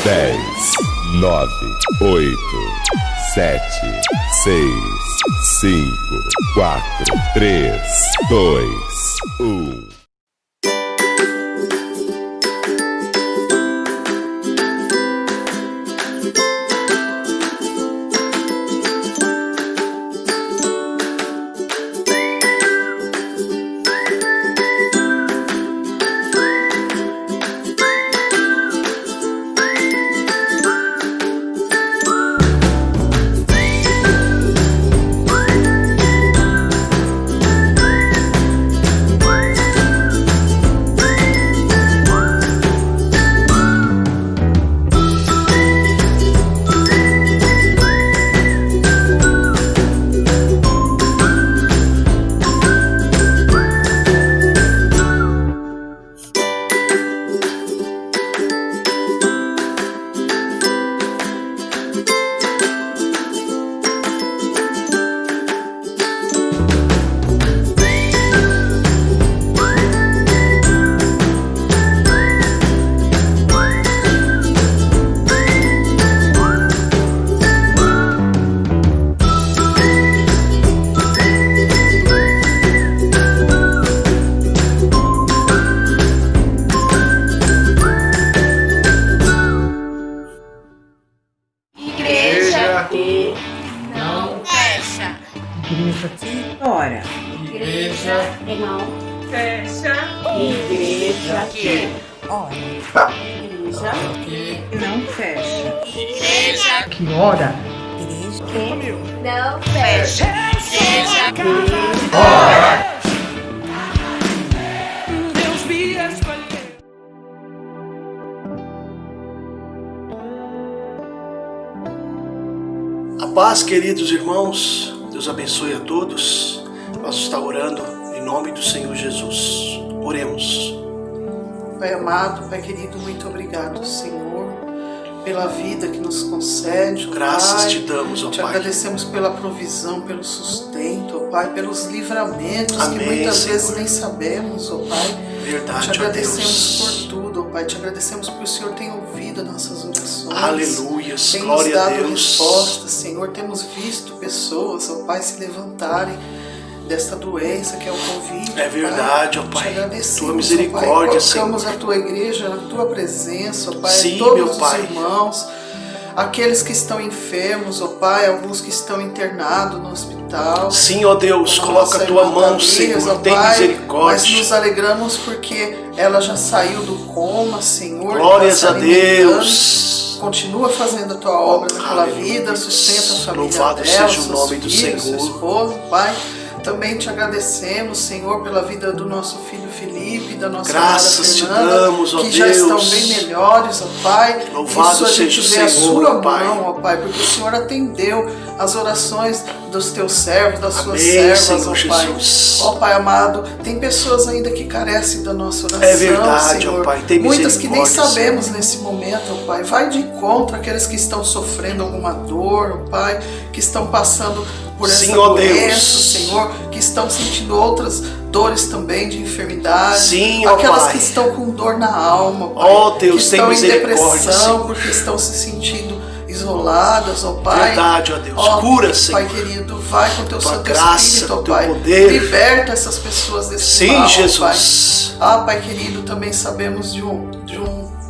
10, 9, 8, 7, 6, 5, 4, 3, 2, 1. que não fecha. Igreja que ora. Igreja que não fecha. Igreja que Ora. Igreja que Não fecha. Igreja Que ora. que não fecha. Igreja que ora. Deus me escolheu. A paz, queridos irmãos, Deus abençoe a todos. Nós estamos orando em nome do Senhor Jesus. Oremos. Pai amado, Pai querido, muito obrigado, Senhor, pela vida que nos concede. Graças Pai, te damos, ó te Pai. agradecemos pela provisão, pelo sustento, ó Pai, pelos livramentos Amém, que muitas Senhor. vezes nem sabemos, ó Pai. Verdade, Te ó agradecemos Deus. por tudo, ó Pai. Te agradecemos porque o Senhor tem ouvido nossas orações. Aleluias, Tem nos glória a dado Deus. respostas, Senhor. Temos visto pessoas, ó Pai, se levantarem desta doença que é o Covid. É verdade, ó Pai. Te agradecemos, Tua ó misericórdia, Pai. Senhor. Colocamos a Tua igreja na Tua presença, ó Pai. Sim, Todos meu os Pai. irmãos, aqueles que estão enfermos, ó Pai, alguns que estão internados no hospital. Sim, ó Deus, como coloca a nossa tua irmã mão, Tamires, Senhor. ó Tem Pai, Mas misericórdia. nos alegramos porque ela já saiu do coma, Senhor. Glórias está a se alimentando. Deus. Continua fazendo a tua obra naquela Aleluia. vida, sustenta a família Louvado dela, seja o seus nome do filhos, Senhor. seu esposo, Pai. Também te agradecemos, Senhor, pela vida do nosso filho Felipe, da nossa Graças te amada Fernanda, damos, ó que já estão Deus. bem melhores, ó Pai. Louvado Isso a seja gente o vê a Senhor, sua ó Pai. mão, ó Pai, porque o Senhor atendeu as orações dos teus servos, das suas Amém, servas, Senhor ó Pai. Jesus. Ó Pai amado, tem pessoas ainda que carecem da nossa oração, É verdade, Senhor. ó Pai, tem Muitas que nem misericórdia, sabemos nesse momento, ó Pai. Vai de encontro àqueles que estão sofrendo alguma dor, ó Pai, que estão passando por essa Sim, ó doença, Deus. Senhor, que estão sentindo outras dores também de enfermidade. Sim, ó aquelas Pai. que estão com dor na alma, Pai, Ó Deus, que tem estão em misericórdia, depressão Senhor. porque estão se sentindo isoladas, ó Pai. Verdade, ó Deus. Ó, Cura, Senhor. Pai querido, vai com teu Tua Santo graça, Espírito, ó teu Pai. poder. Liberta essas pessoas desse Sim, mal, ó Jesus. Pai. Ah, Pai querido, também sabemos de um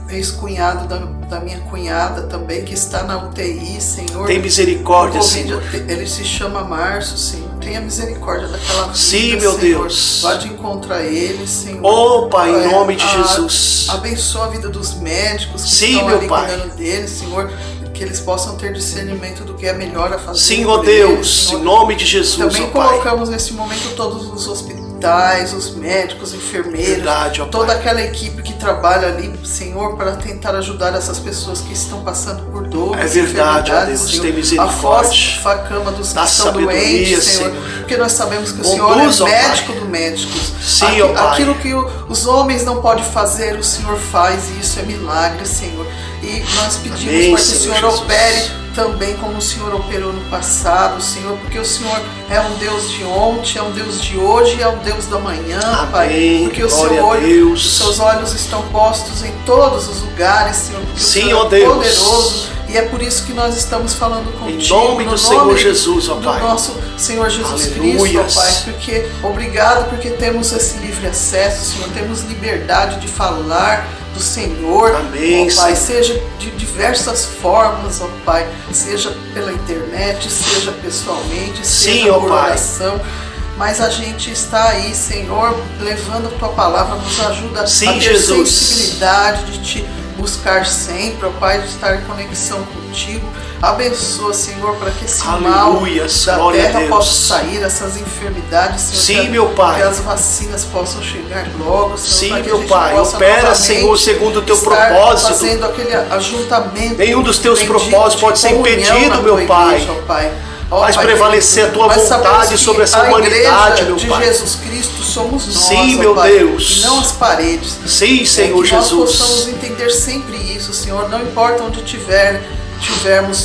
ex-cunhado da minha cunhada também, que está na UTI, Senhor. Tem misericórdia, O Covid, Senhor. ele se chama Márcio, Senhor. Tenha misericórdia daquela vida, Sim, meu Senhor. Deus. Vá de encontro a ele, Senhor. Ó Pai, em nome de Jesus. Abençoa a vida dos médicos que Sim, estão meu ali Pai. cuidando dele, Senhor. Que eles possam ter discernimento do que é melhor a fazer. Sim, ó por ele, Deus, Senhor. em nome de Jesus, Também ó Pai. colocamos nesse momento todos os hospitais, os médicos, enfermeiros, Verdade, ó toda Pai. aquela equipe que trabalha ali, Senhor, para tentar ajudar essas pessoas que estão passando por dores, É verdade, ó enfermidades, Deus, Senhor. tem misericórdia. Afosta a cama dos que Dá estão sabedoria, doentes, Senhor, Senhor. porque nós sabemos que o Conduz, Senhor é ó Pai. médico do médicos. Sim, ó Pai. Aquilo que os homens não podem fazer, o Senhor faz, e isso é milagre, Senhor. E nós pedimos Amém, para que o Senhor Senhor Jesus. opere também como o Senhor operou no passado, Senhor, porque o Senhor é um Deus de ontem, é um Deus de hoje, é um Deus da manhã, Amém. Pai. Porque o seu olho, os seus olhos estão postos em todos os lugares, Senhor. Porque Sim, o Senhor ó é Deus. poderoso. E é por isso que nós estamos falando contigo. Em nome do Senhor Jesus, ó Pai. Do nosso Senhor Jesus Aleluias. Cristo, ó Pai. Porque, obrigado porque temos esse livre acesso, Senhor. Temos liberdade de falar do Senhor, Amém, ó Pai. Senhor. Seja de diversas formas, ó Pai. Seja pela internet, seja pessoalmente, Sim, seja ó por Pai. oração. Mas a gente está aí, Senhor, levando a Tua palavra, nos ajuda Sim, a ter Jesus. sensibilidade de Te buscar sempre, ó Pai, de estar em conexão contigo. Abençoa, Senhor, para que esse Aleluias, mal da glória a terra Deus. possa sair, essas enfermidades, Senhor. Sim, que, meu Pai. Que as vacinas possam chegar logo, Senhor. Sim, para que a meu gente Pai. possa Opera, novamente Senhor, segundo o Teu estar propósito. fazendo aquele ajuntamento. Nenhum dos Teus bendito propósitos pode de ser comunhão impedido, na meu Tua Pai. igreja, ó Pai. Ó, Faz Pai prevalecer querido, a Tua nós sabemos vontade que sobre essa a humanidade, igreja meu de Pai. Jesus Cristo somos nós, Sim, ó meu Pai, Deus. e não as paredes. Sim, Senhor que nós Jesus. possamos entender sempre isso, Senhor. Não importa onde se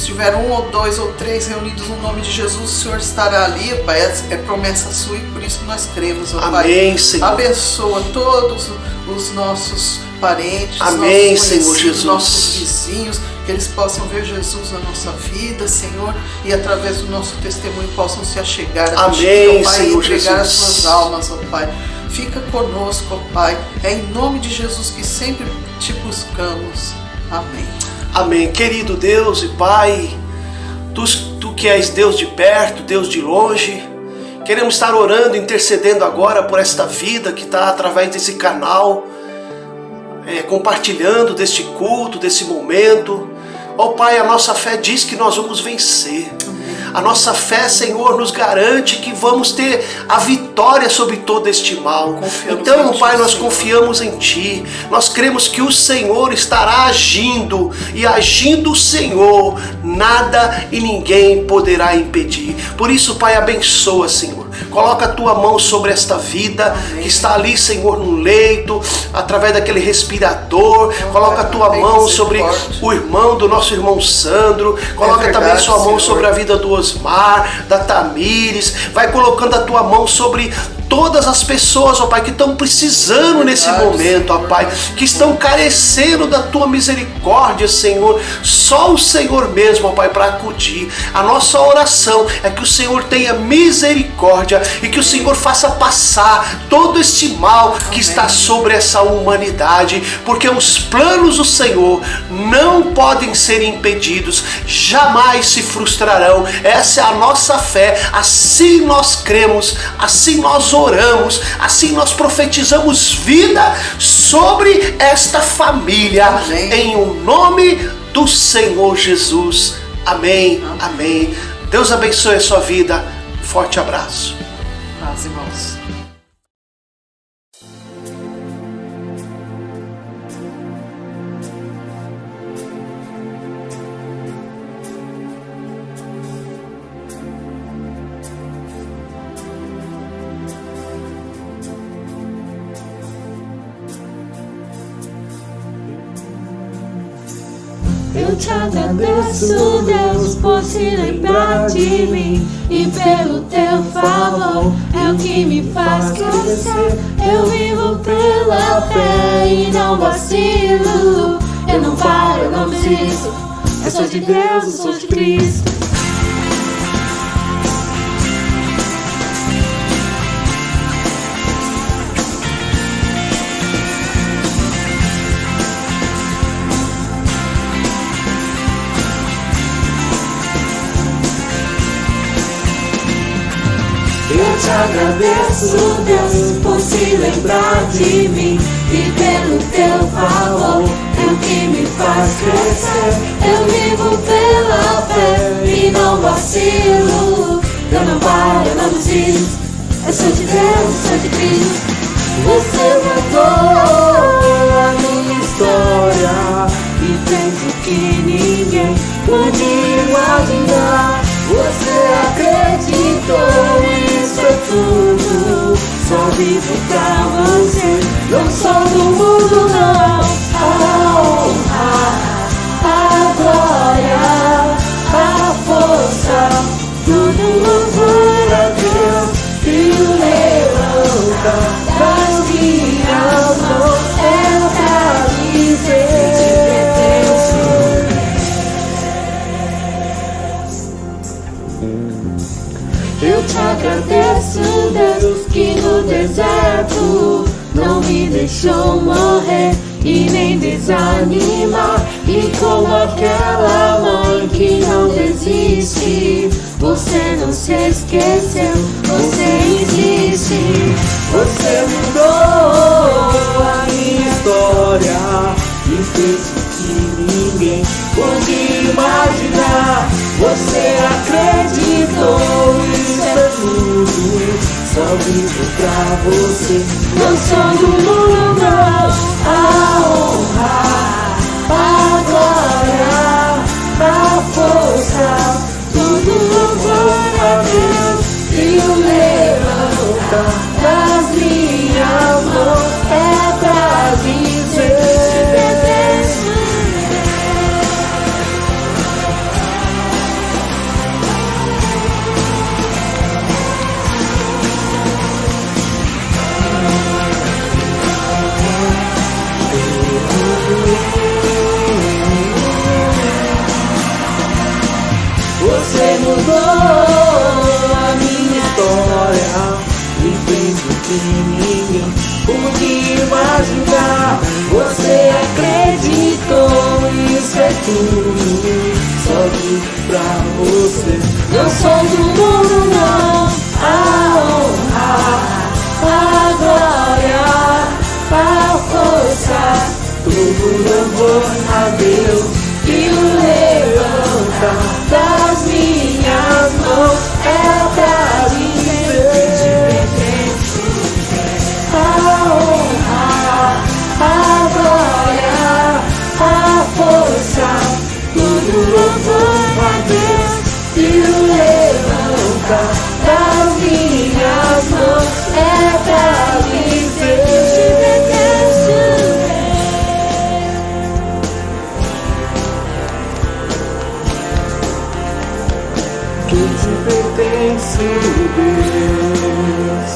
tiver um ou dois ou três reunidos no nome de Jesus, o Senhor estará ali, Pai. É promessa sua e por isso nós cremos, ó Pai. Amém, Senhor. Abençoa todos os nossos parentes, Amém, nossos Senhor conhecidos, Jesus. nossos vizinhos, que eles possam ver Jesus na nossa vida, Senhor, e através do nosso testemunho possam se achegar a Ti, Amém, ó Pai, Senhor e entregar as Jesus. suas almas, ó Pai. Fica conosco, ó Pai. É em nome de Jesus que sempre te buscamos. Amém. Amém. Querido Deus e Pai, Tu que és Deus de perto, Deus de longe, queremos estar orando, intercedendo agora por esta vida que está através desse canal, compartilhando deste culto, desse momento. Ó Pai, a nossa fé diz que nós vamos vencer. A nossa fé, Senhor, nos garante que vamos ter a vitória sobre todo este mal. Então, Pai, nós confiamos em Ti. Nós cremos que o Senhor estará agindo. E agindo o Senhor, nada e ninguém poderá impedir. Por isso, Pai, abençoa, Senhor. Coloca a Tua mão sobre esta vida que está ali, Senhor, no leito, através daquele respirador. Coloca a Tua mão sobre o irmão do nosso irmão Sandro. Coloca também a Sua mão sobre a vida do Osmar, da Tamires. Vai colocando a Tua mão sobre todas as pessoas, ó Pai, que estão precisando nesse momento, ó Pai, que estão carecendo da Tua misericórdia, Senhor. Só o Senhor mesmo, ó Pai, para acudir. A nossa oração é que o Senhor tenha misericórdia e que o Senhor faça passar todo este mal que está sobre essa humanidade, porque os planos do Senhor não podem ser impedidos, jamais se frustrarão. Essa é a nossa fé, assim nós cremos, assim nós oramos, assim nós profetizamos vida sobre esta família. Amém. Em o nome do Senhor Jesus. Amém, amém. Deus abençoe a sua vida. Forte abraço. Paz, irmãos. Eu te agradeço, Deus, por se lembrar de mim e pelo teu favor é o que me faz crescer. Eu vivo pela fé e não vacilo. Eu não paro, eu não desisto. Eu sou de Deus, eu sou de Cristo. Eu te agradeço, Deus, por se lembrar de mim e pelo teu favor é o que me faz crescer. Eu vivo pela fé e não vacilo. Eu não paro, eu não desisto. Eu sou de Deus, sou de Cristo. Você mudou a minha história e fez o que ninguém podia imaginar. Você acreditou, isso é tudo. Só vivo pra você, não sou do mundo não. A honra, a glória, a força, tudo louvor a Deus. deixou morrer e nem desanimar. E como aquela mãe que não desiste, você não se esqueceu, você existe. Você mudou a minha história e fez o que ninguém pôde imaginar. Você acreditou, isso é tudo, só vivo pra você. Não sou do mundo não, a honra, a glória, a força, tudo louvor a Deus e o levantar das minhas mãos é pra dizer. Você mudou a minha história e fez o que ninguém pôde imaginar. Você acreditou, isso é tudo, só vivo pra você. Não sou do mundo não, a honra, a glória, a força, Todo louvor a Deus e o levantar das minhas mãos é pra dizer. A honra, a glória, a força, tudo louvor a Deus e o levantar das minhas mãos é pra dizer. que te pertence, Deus.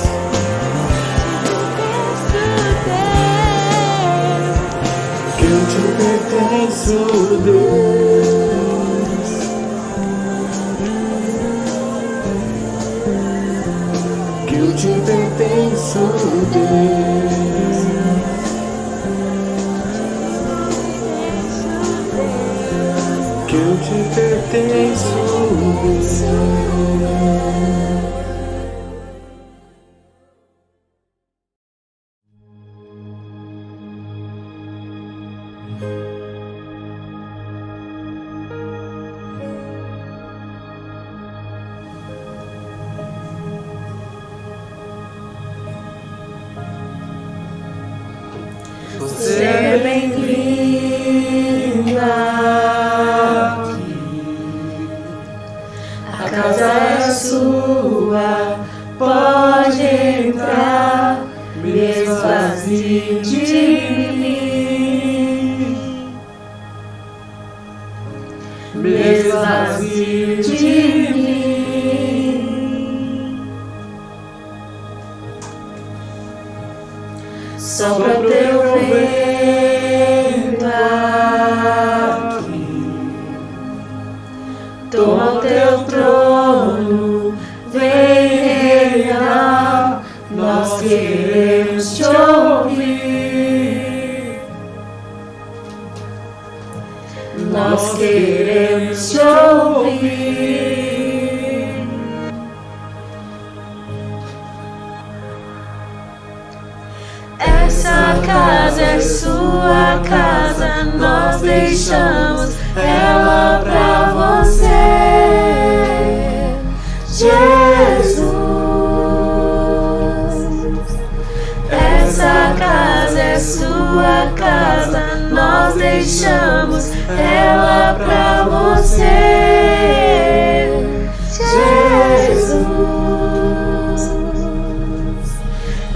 Que eu te pertenço, Deus. Que eu te pertenço, Deus. Que eu te pertenço, Deus. Você é bem-vinda aqui. A casa é sua, pode entrar, mesmo vazio de mim, mesmo vazio de mim. Sopra teu vento aqui, toma o teu trono, vem reinar, nós queremos te ouvir, nós queremos te ouvir. Essa casa é sua casa, nós deixamos ela pra você, Jesus. Essa casa é sua casa, nós deixamos ela pra você, Jesus.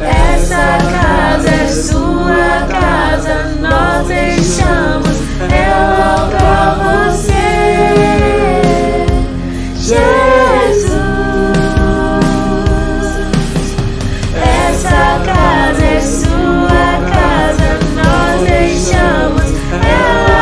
Essa casa é sua casa, nós deixamos ela pra você, Jesus. Essa casa é sua casa, nós deixamos ela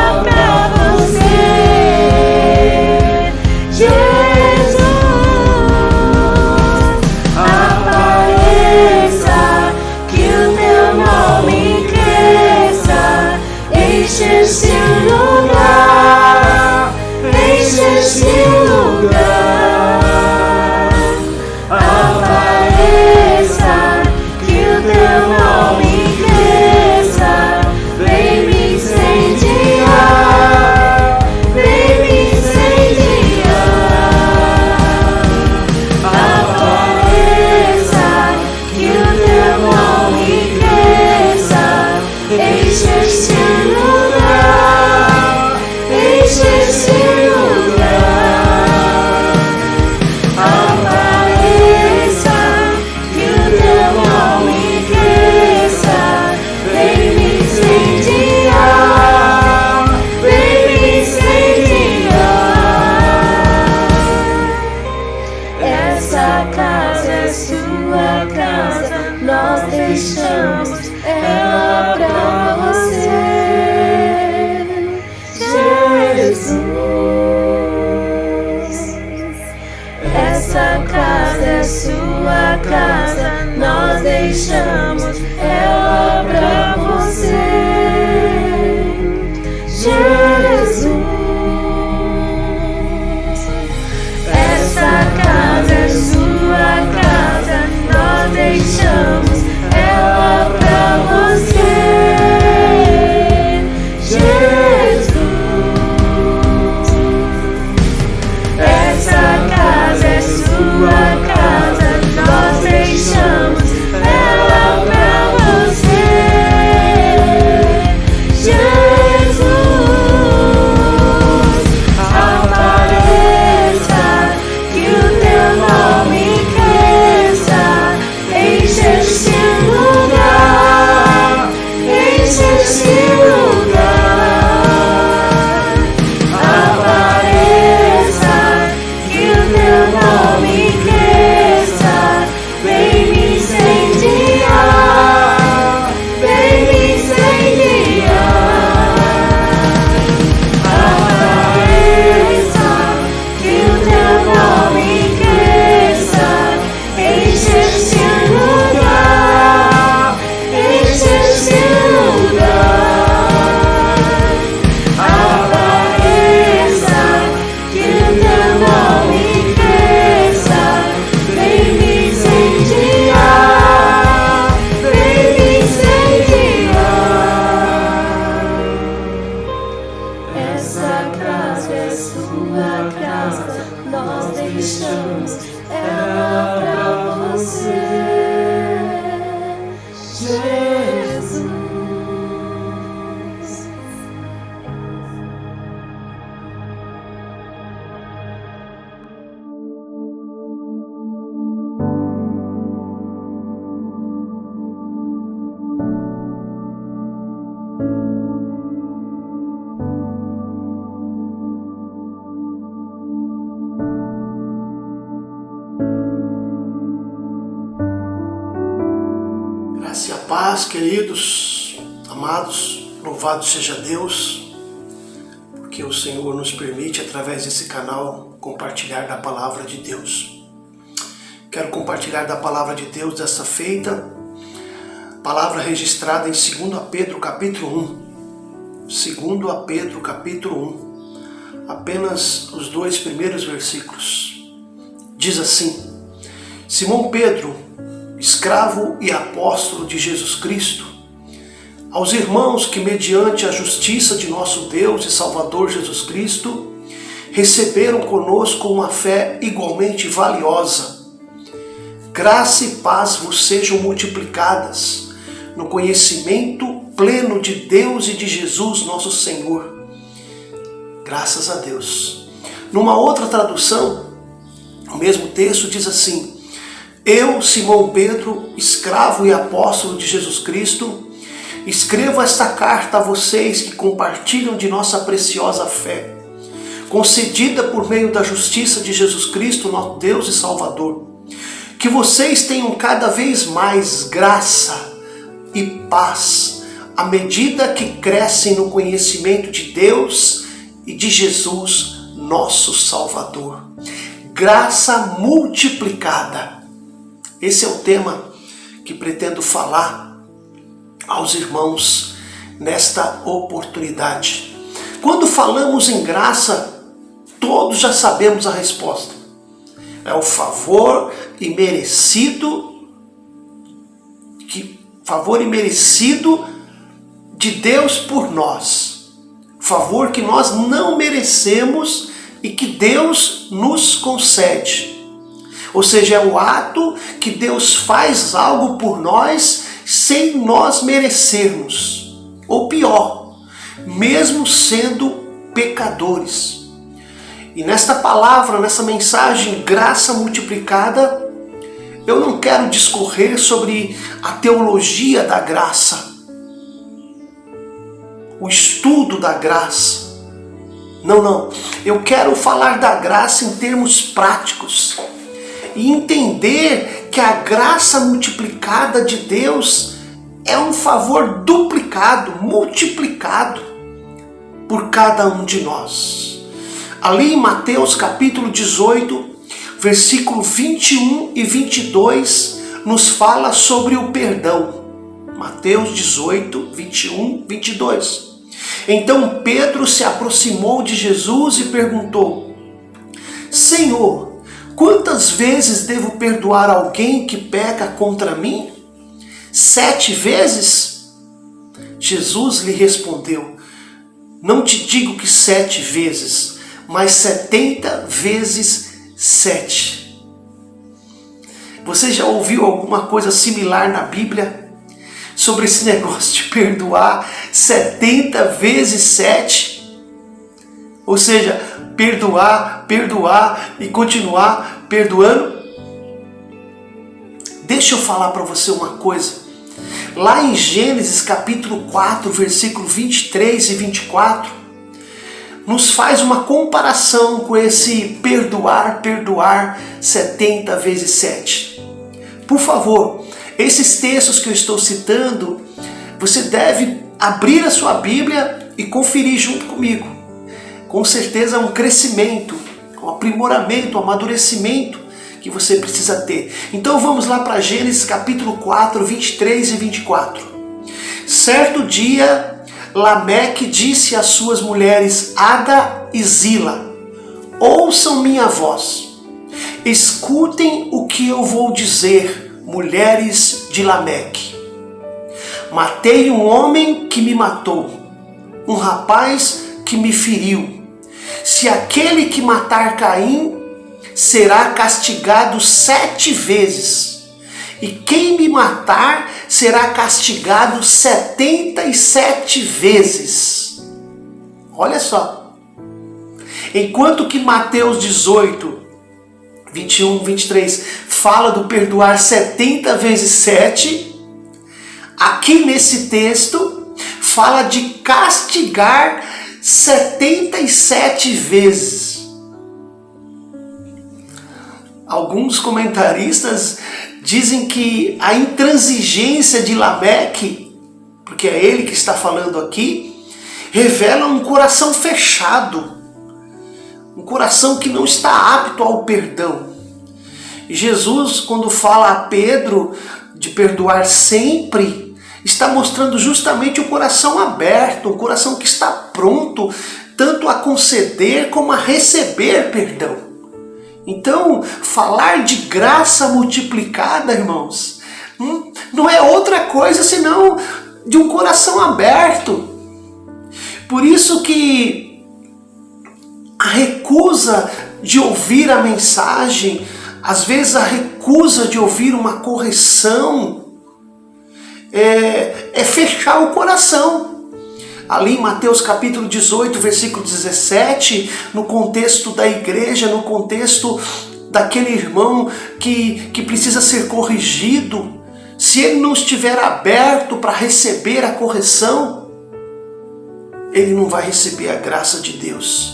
sua casa, nós deixamos ela pra você, Jesus. Graça e a paz, queridos, amados, louvado seja Deus, porque o Senhor nos permite, através desse canal, compartilhar da palavra de Deus. Quero compartilhar da palavra de Deus dessa feita, palavra registrada em 2 Pedro capítulo 1. 2 Pedro capítulo 1, apenas os 2 primeiros versículos. Diz assim: Simão Pedro, escravo e apóstolo de Jesus Cristo, aos irmãos que, mediante a justiça de nosso Deus e Salvador Jesus Cristo, receberam conosco uma fé igualmente valiosa. Graça e paz vos sejam multiplicadas no conhecimento pleno de Deus e de Jesus nosso Senhor. Graças a Deus. Numa outra tradução, o mesmo texto diz assim: Eu, Simão Pedro, escravo e apóstolo de Jesus Cristo, escrevo esta carta a vocês que compartilham de nossa preciosa fé, concedida por meio da justiça de Jesus Cristo, nosso Deus e Salvador. Que vocês tenham cada vez mais graça e paz, à medida que crescem no conhecimento de Deus e de Jesus, nosso Salvador. Graça multiplicada. Esse é o tema que pretendo falar aos irmãos nesta oportunidade. Quando falamos em graça, todos já sabemos a resposta. É o favor imerecido de Deus por nós. Favor que nós não merecemos e que Deus nos concede. Ou seja, é o ato que Deus faz algo por nós sem nós merecermos. Ou pior, mesmo sendo pecadores. E nesta palavra, nessa mensagem, graça multiplicada, eu não quero discorrer sobre a teologia da graça, o estudo da graça. Não. Eu quero falar da graça em termos práticos. E entender que a graça multiplicada de Deus é um favor duplicado, multiplicado por cada um de nós. Ali em Mateus capítulo 18, versículo 21 e 22, nos fala sobre o perdão. Mateus 18, 21, 22. Então Pedro se aproximou de Jesus e perguntou: Senhor, quantas vezes devo perdoar alguém que peca contra mim? 7 vezes? Jesus lhe respondeu: Não te digo que 7 vezes, mas 70 vezes 7. Você já ouviu alguma coisa similar na Bíblia sobre esse negócio de perdoar 70 vezes 7? Ou seja, perdoar e continuar perdoando? Deixa eu falar para você uma coisa. Lá em Gênesis capítulo 4, versículo 23 e 24, nos faz uma comparação com esse perdoar 70 vezes 7. Por favor, esses textos que eu estou citando, você deve abrir a sua Bíblia e conferir junto comigo. Com certeza é um crescimento, um aprimoramento, um amadurecimento que você precisa ter. Então vamos lá para Gênesis capítulo 4, 23 e 24. Certo dia, Lameque disse às suas mulheres Ada e Zila: Ouçam minha voz, escutem o que eu vou dizer, mulheres de Lameque. Matei um homem que me matou, um rapaz que me feriu. Se aquele que matar Caim será castigado 7 vezes, e quem me matar será castigado 77 vezes. Olha só. Enquanto que Mateus 18, 21, 23 fala do perdoar 70 vezes 7, aqui nesse texto fala de castigar 77 vezes. Alguns comentaristas dizem que a intransigência de Lameque, porque é ele que está falando aqui, revela um coração fechado, um coração que não está apto ao perdão. E Jesus, quando fala a Pedro de perdoar sempre, está mostrando justamente o coração aberto, um coração que está pronto tanto a conceder como a receber perdão. Então, falar de graça multiplicada, irmãos, não é outra coisa senão de um coração aberto. Por isso que a recusa de ouvir a mensagem, às vezes a recusa de ouvir uma correção, é fechar o coração. Ali em Mateus capítulo 18, versículo 17, no contexto da igreja, no contexto daquele irmão que precisa ser corrigido, se ele não estiver aberto para receber a correção, ele não vai receber a graça de Deus.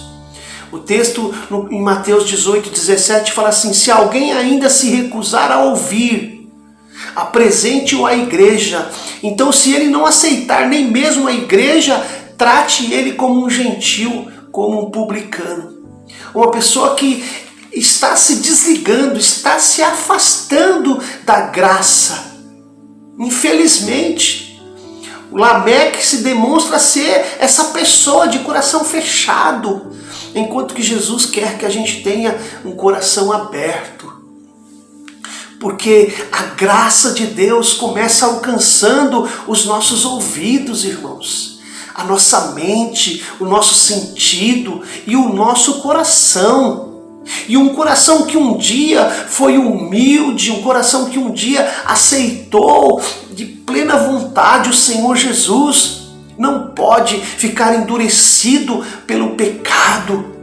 O texto em Mateus 18, 17 fala assim: se alguém ainda se recusar a ouvir, apresente-o à igreja. Então, se ele não aceitar nem mesmo a igreja, trate ele como um gentil, como um publicano. Uma pessoa que está se desligando, está se afastando da graça. Infelizmente, o Lameque se demonstra ser essa pessoa de coração fechado, enquanto que Jesus quer que a gente tenha um coração aberto. Porque a graça de Deus começa alcançando os nossos ouvidos, irmãos, a nossa mente, o nosso sentido e o nosso coração. E um coração que um dia foi humilde, um coração que um dia aceitou de plena vontade o Senhor Jesus, não pode ficar endurecido pelo pecado.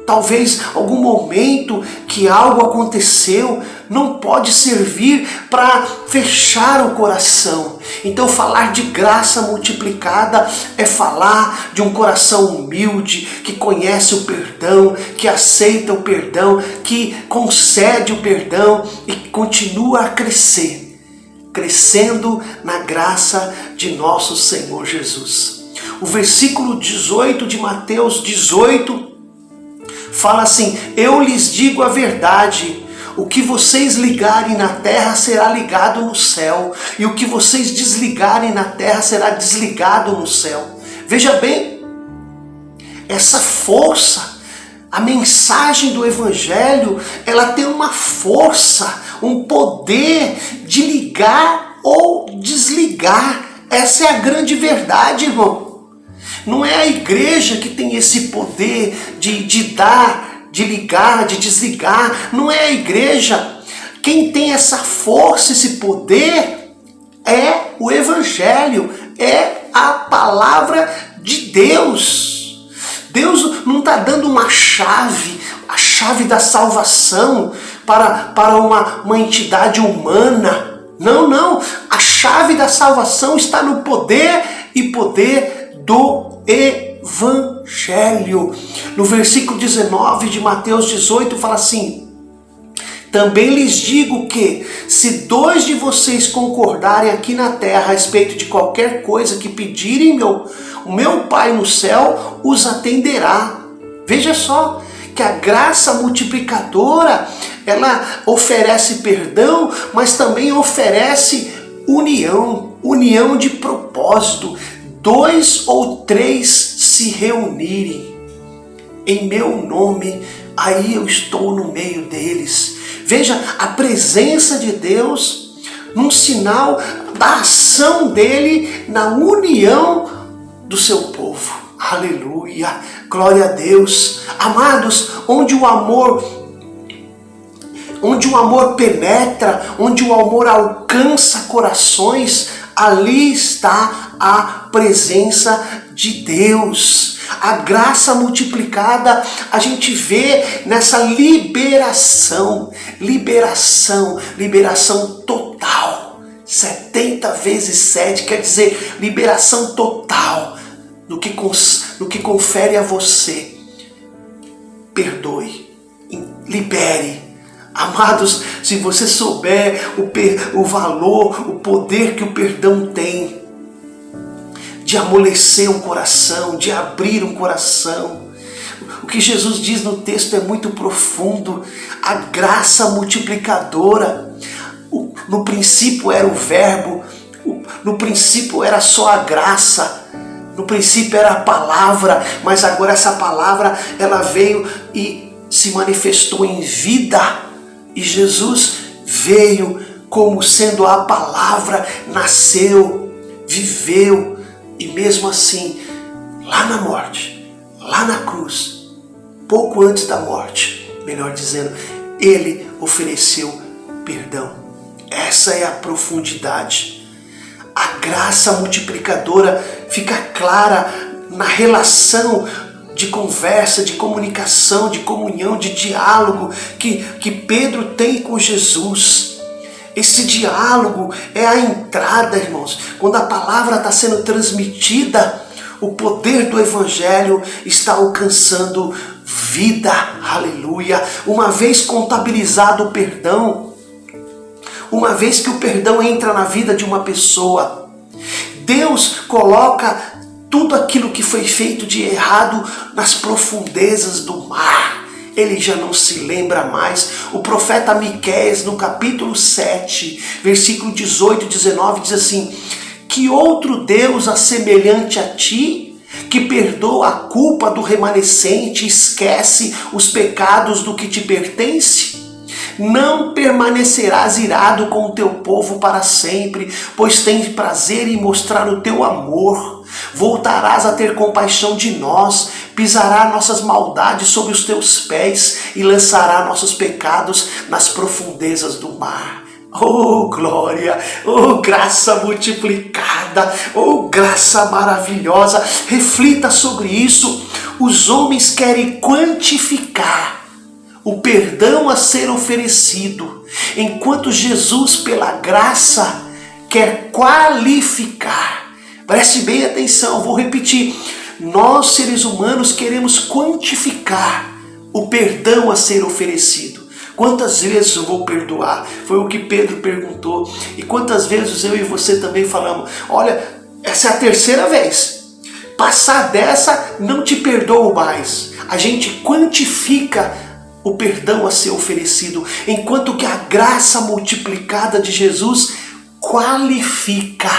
Talvez algum momento que algo aconteceu não pode servir para fechar o coração. Então falar de graça multiplicada é falar de um coração humilde, que conhece o perdão, que aceita o perdão, que concede o perdão e que continua a crescer, crescendo na graça de nosso Senhor Jesus. O versículo 18 de Mateus 18 fala assim: eu lhes digo a verdade, o que vocês ligarem na terra será ligado no céu, e o que vocês desligarem na terra será desligado no céu. Veja bem, essa força, a mensagem do Evangelho, ela tem uma força, um poder de ligar ou desligar. Essa é a grande verdade, irmão. Não é a igreja que tem esse poder de dar, de ligar, de desligar. Não é a igreja. Quem tem essa força, esse poder, é o Evangelho, é a palavra de Deus. Deus não está dando uma chave, a chave da salvação para uma entidade humana. Não. A chave da salvação está no poder e poder do Evangelho. No versículo 19 de Mateus 18 fala assim: também lhes digo que, se 2 de vocês concordarem aqui na terra a respeito de qualquer coisa que pedirem, o meu Pai no céu os atenderá. Veja só que a graça multiplicadora, ela oferece perdão, mas também oferece união de propósito. 2 ou 3 se reunirem em meu nome, aí eu estou no meio deles. Veja a presença de Deus num sinal da ação dele na união do seu povo. Aleluia, glória a Deus. Amados, onde o amor penetra, onde o amor alcança corações, ali está a presença de Deus. A graça multiplicada a gente vê nessa liberação total. 70 vezes 7 quer dizer liberação total no que confere a você. Perdoe, libere. Amados, se você souber o valor, o poder que o perdão tem, de amolecer um coração, de abrir um coração. O que Jesus diz no texto é muito profundo. A graça multiplicadora. No princípio era o verbo, no princípio era só a graça, no princípio era a palavra, mas agora essa palavra ela veio e se manifestou em vida. E Jesus veio como sendo a palavra, nasceu, viveu. E mesmo assim, lá na morte, lá na cruz, pouco antes da morte, melhor dizendo, Ele ofereceu perdão. Essa é a profundidade. A graça multiplicadora fica clara na relação de conversa, de comunicação, de comunhão, de diálogo que Pedro tem com Jesus. Esse diálogo é a entrada, irmãos. Quando a palavra está sendo transmitida, o poder do Evangelho está alcançando vida. Aleluia. Uma vez contabilizado o perdão, uma vez que o perdão entra na vida de uma pessoa, Deus coloca tudo aquilo que foi feito de errado nas profundezas do mar. Ele já não se lembra mais. O profeta Miqueias, no capítulo 7, versículo 18 e 19, diz assim: que outro Deus assemelhante a ti, que perdoa a culpa do remanescente e esquece os pecados do que te pertence? Não permanecerás irado com o teu povo para sempre, pois tens prazer em mostrar o teu amor. Voltarás a ter compaixão de nós, pisará nossas maldades sob os teus pés e lançará nossos pecados nas profundezas do mar. Oh glória, oh graça multiplicada, oh graça maravilhosa. Reflita sobre isso. Os homens querem quantificar o perdão a ser oferecido, enquanto Jesus, pela graça, quer qualificar. Preste bem atenção, vou repetir. Nós, seres humanos, queremos quantificar o perdão a ser oferecido. Quantas vezes eu vou perdoar? Foi o que Pedro perguntou. E quantas vezes eu e você também falamos: olha, essa é a terceira vez. Passar dessa, não te perdoo mais. A gente quantifica o perdão a ser oferecido, enquanto que a graça multiplicada de Jesus qualifica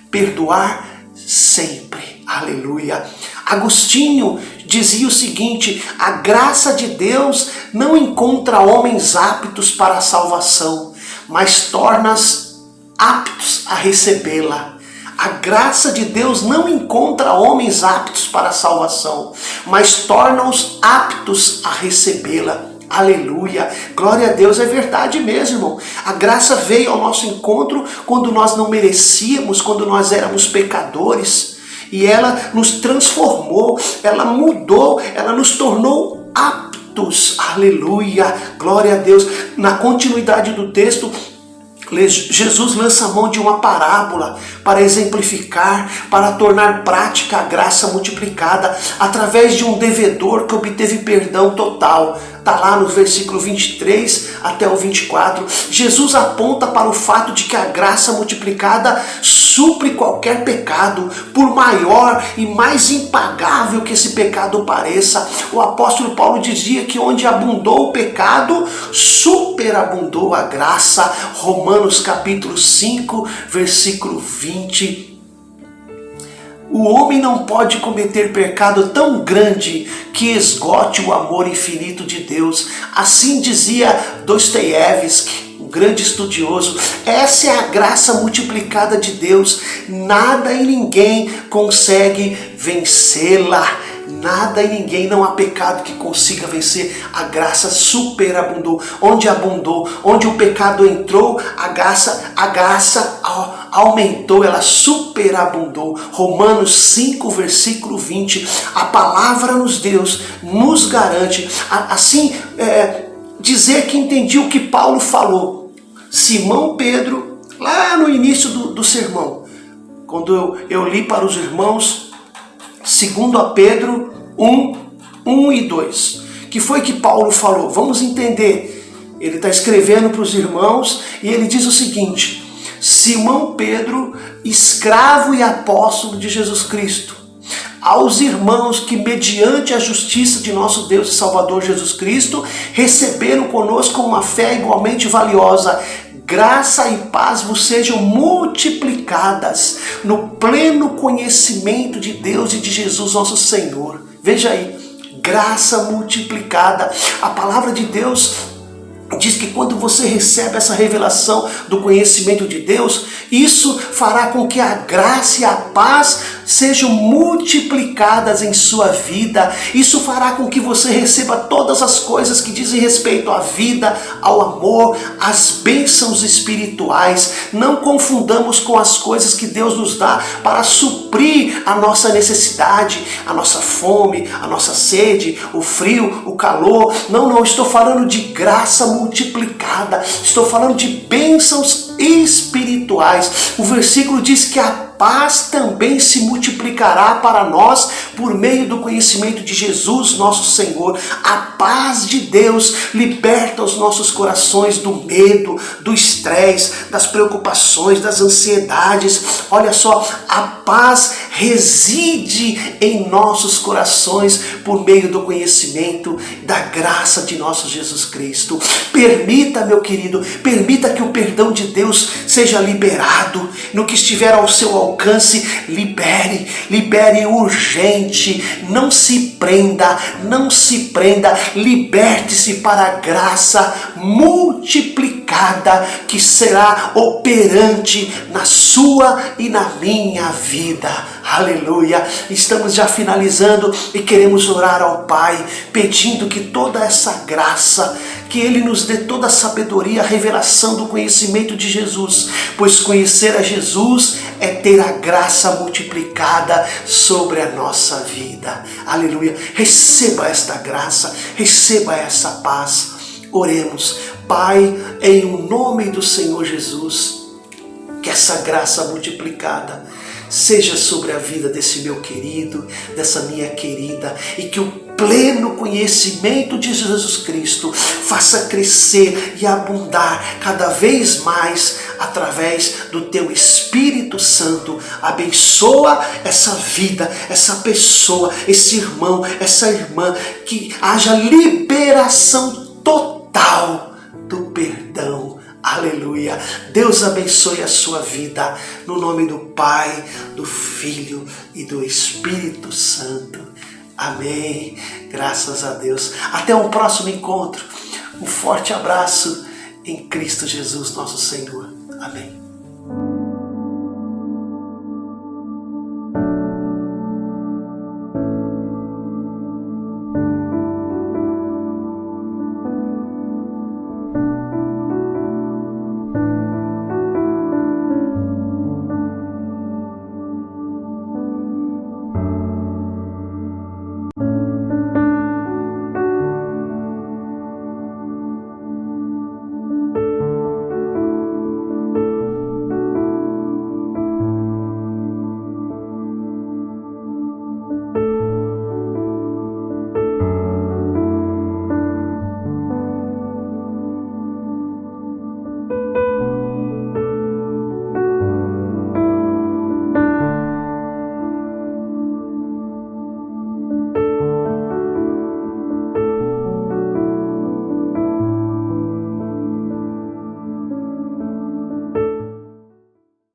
perdoar sempre. Aleluia. Agostinho dizia o seguinte: a graça de Deus não encontra homens aptos para a salvação, mas torna-os aptos a recebê-la. A graça de Deus não encontra homens aptos para a salvação, mas torna-os aptos a recebê-la. Aleluia, glória a Deus, é verdade mesmo, irmão. A graça veio ao nosso encontro quando nós não merecíamos, quando nós éramos pecadores. E ela nos transformou, ela mudou, ela nos tornou aptos. Aleluia, glória a Deus. Na continuidade do texto, Jesus lança a mão de uma parábola para exemplificar, para tornar prática a graça multiplicada através de um devedor que obteve perdão total. Está lá no versículo 23 até o 24. Jesus aponta para o fato de que a graça multiplicada supre qualquer pecado, por maior e mais impagável que esse pecado pareça. O apóstolo Paulo dizia que onde abundou o pecado, superabundou a graça. Romanos capítulo 5, versículo 20. O homem não pode cometer pecado tão grande que esgote o amor infinito de Deus. Assim dizia Dostoiévski, um grande estudioso. Essa é a graça multiplicada de Deus. Nada e ninguém consegue vencê-la. Nada e ninguém, não há pecado que consiga vencer. A graça superabundou. Onde abundou, onde o pecado entrou, a graça aumentou, ela superabundou. Romanos 5, versículo 20. A palavra nos garante. Assim, dizer que entendi o que Paulo falou. Simão Pedro, lá no início do sermão, quando eu li para os irmãos, 2 Pedro 1 e 2. Que foi que Paulo falou? Vamos entender. Ele está escrevendo para os irmãos e ele diz o seguinte: Simão Pedro, escravo e apóstolo de Jesus Cristo, aos irmãos que, mediante a justiça de nosso Deus e Salvador Jesus Cristo, receberam conosco uma fé igualmente valiosa, graça e paz vos sejam multiplicadas no pleno conhecimento de Deus e de Jesus nosso Senhor. Veja aí, graça multiplicada. A palavra de Deus diz que quando você recebe essa revelação do conhecimento de Deus, isso fará com que a graça e a paz sejam multiplicadas em sua vida. Isso fará com que você receba todas as coisas que dizem respeito à vida, ao amor, às bênçãos espirituais. Não confundamos com as coisas que Deus nos dá para suprir a nossa necessidade, a nossa fome, a nossa sede, o frio, o calor. Não, estou falando de graça multiplicada. Estou falando de bênçãos espirituais. O versículo diz que a paz também se multiplicará para nós por meio do conhecimento de Jesus, nosso Senhor. A paz de Deus liberta os nossos corações do medo, do estresse, das preocupações, das ansiedades. Olha só, a paz reside em nossos corações por meio do conhecimento da graça de nosso Jesus Cristo. Permita, meu querido, permita que o perdão de Deus seja liberado. No que estiver ao seu alcance, libere urgente. Não se prenda, liberte-se para a graça multiplicada que será operante na sua e na minha vida. Aleluia! Estamos já finalizando e queremos orar ao Pai, pedindo que toda essa graça, que Ele nos dê toda a sabedoria, a revelação do conhecimento de Jesus, pois conhecer a Jesus é ter a graça multiplicada sobre a nossa vida. Aleluia! Receba esta graça, receba essa paz. Oremos. Pai, em o nome do Senhor Jesus, que essa graça multiplicada seja sobre a vida desse meu querido, dessa minha querida, e que o pleno conhecimento de Jesus Cristo faça crescer e abundar cada vez mais através do Teu Espírito Santo. Abençoa essa vida, essa pessoa, esse irmão, essa irmã, que haja liberação total do perdão. Aleluia. Deus abençoe a sua vida, no nome do Pai, do Filho e do Espírito Santo. Amém. Graças a Deus. Até um próximo encontro. Um forte abraço em Cristo Jesus, nosso Senhor. Amém.